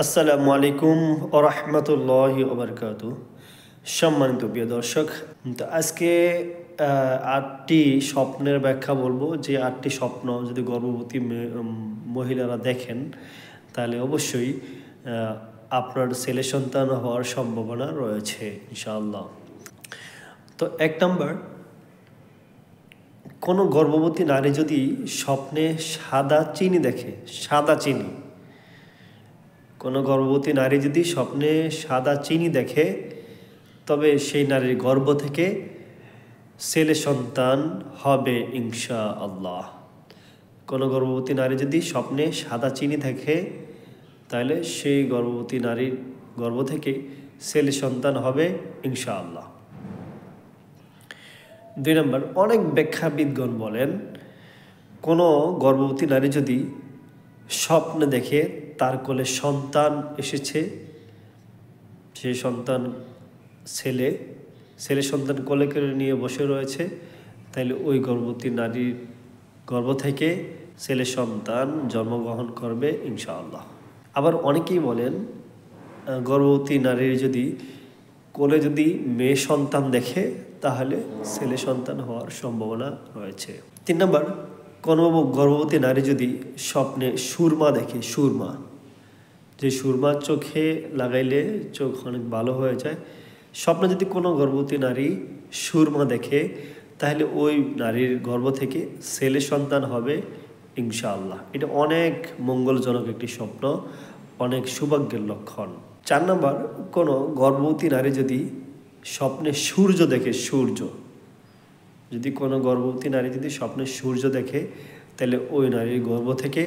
আসসালামু আলাইকুম ওয়া রাহমাতুল্লাহি ওয়া বারাকাতুহু। সম্মানিত প্রিয় দর্শক, তো আজকে ৮টি স্বপ্নের ব্যাখ্যা বলবো, যে ৮টি স্বপ্ন যদি গর্ভবতী মহিলারা দেখেন তাহলে অবশ্যই আপনার ছেলে সন্তান হওয়ার সম্ভাবনা রয়েছে ইনশাআল্লাহ। তো ১ নাম্বার, কোনো গর্ভবতী নারী যদি স্বপ্নে সাদা চিনি দেখে, সাদা চিনি, কোনো গর্ভবতী নারী যদি স্বপ্নে সাদা চিনি দেখে, তবে সেই নারীর গর্ভ থেকে ছেলে সন্তান হবে ইনশাআল্লাহ। কোনো গর্ভবতী নারী যদি স্বপ্নে সাদা চিনি দেখে, তাহলে সেই গর্ভবতী নারীর গর্ভ থেকে ছেলে সন্তান হবে ইনশাআল্লাহ। ২ নম্বর, অনেক ব্যাখ্যাবিদগণ বলেন, কোনো গর্ভবতী নারী যদি স্বপ্নে দেখে তার কোলে সন্তান এসেছে, সেই সন্তান ছেলে সন্তান কোলে করে নিয়ে বসে রয়েছে, তাহলে ওই গর্ভবতী নারীর গর্ভ থেকে ছেলে সন্তান জন্মগ্রহণ করবে ইনশাআল্লাহ। আবার অনেকেই বলেন, গর্ভবতী নারীর যদি কোলে যদি মেয়ে সন্তান দেখে, তাহলে ছেলে সন্তান হওয়ার সম্ভাবনা রয়েছে। ৩ নম্বর, কোনো গর্ভবতী নারী যদি স্বপ্নে সুরমা দেখে, সুরমা, যে সুরমা চোখে লাগাইলে চোখ অনেক ভালো হয়ে যায়, স্বপ্নে যদি কোনো গর্ভবতী নারী সুরমা দেখে, তাহলে ওই নারীর গর্ভ থেকে ছেলে সন্তান হবে ইনশাআল্লাহ। এটা অনেক মঙ্গলজনক একটি স্বপ্ন, অনেক সৌভাগ্যের লক্ষণ। ৪ নম্বর, কোনো গর্ভবতী নারী যদি স্বপ্নে সূর্য দেখে, সূর্য, যদি কোনো গর্ভবতী নারী যদি স্বপ্নে সূর্য দেখে, তাহলে ওই নারীর গর্ভ থেকে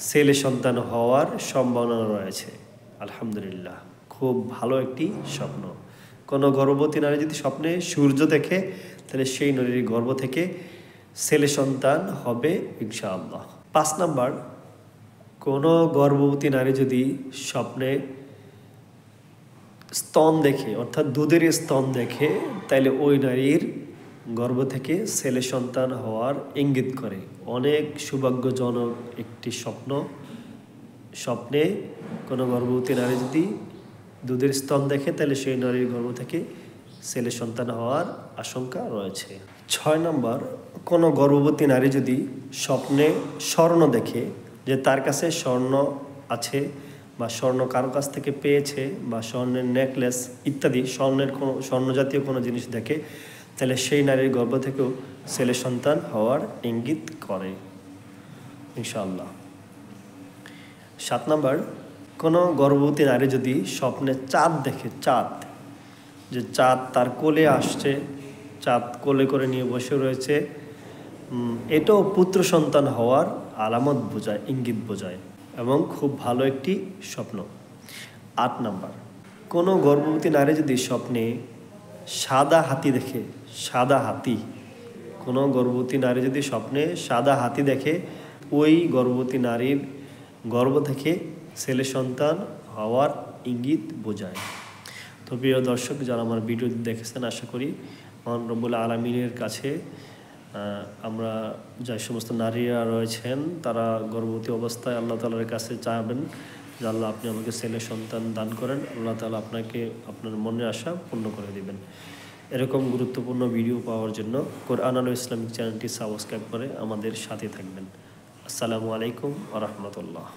ছেলে সন্তান হওয়ার সম্ভাবনা রয়েছে। আলহামদুলিল্লাহ, খুব ভালো একটি স্বপ্ন। কোনো গর্ভবতী নারী যদি স্বপ্নে সূর্য দেখে, তাহলে সেই নারীর গর্ভ থেকে ছেলে সন্তান হবে ইনশাআল্লাহ। ৫ নম্বর, কোনো গর্ভবতী নারী যদি স্বপ্নে স্তন দেখে, অর্থাৎ দুধের স্তন দেখে, তাহলে ওই নারীর গর্ভ থেকে ছেলে সন্তান হওয়ার ইঙ্গিত করে। অনেক সৌভাগ্যজনক একটি স্বপ্ন। স্বপ্নে কোনো গর্ভবতী নারী যদি দুধের স্তন দেখে, তাহলে সেই নারীর গর্ভ থেকে ছেলে সন্তান হওয়ার আশঙ্কা রয়েছে। ৬ নম্বর, কোনো গর্ভবতী নারী যদি স্বপ্নে স্বর্ণ দেখে, যে তার কাছে স্বর্ণ আছে বা স্বর্ণ কারো কাছ থেকে পেয়েছে, বা স্বর্ণের নেকলেস ইত্যাদি স্বর্ণ জাতীয় কোনো জিনিস দেখে, তাহলে সেই নারীর গর্ভ থেকেও ছেলে সন্তান হওয়ার ইঙ্গিত করে ইনশাআল্লাহ। ৭ নম্বর, কোনো গর্ভবতী নারী যদি স্বপ্নে চাঁদ দেখে, চাঁদ, যে চাঁদ তার কোলে আসছে, চাঁদ কোলে করে নিয়ে বসে রয়েছে, এটাও পুত্র সন্তান হওয়ার আলামত বোঝায়, ইঙ্গিত বোঝায়, এবং খুব ভালো একটি স্বপ্ন। ৮ নম্বর, কোনো গর্ভবতী নারী যদি স্বপ্নে সাদা হাতি দেখে, সাদা হাতি, কোনো গর্ভবতী নারী যদি স্বপ্নে সাদা হাতি দেখে, ওই গর্ভবতী নারীর গর্ভ থেকে ছেলে সন্তান হওয়ার ইঙ্গিত বোঝায়। তো প্রিয় দর্শক, যারা আমার ভিডিও দেখেছেন, আশা করি মহান রব্বুল আলামিনের কাছে আমরা যে সমস্ত নারীরা রয়েছেন, তারা গর্ভবতী অবস্থায় আল্লাহ তাআলার কাছে চাইবেন যে আল্লাহ, আপনি আমাকে ছেলে সন্তান দান করেন। আল্লাহ তাআলা আপনাকে আপনার মনের আশা পূর্ণ করে দিবেন। এরকম গুরুত্বপূর্ণ ভিডিও পাওয়ার জন্য কোরআন আলো ইসলামিক চ্যানেলটি সাবস্ক্রাইব করে আমাদের সাথে থাকবেন। আসসালামু আলাইকুম ওয়া রাহমাতুল্লাহ।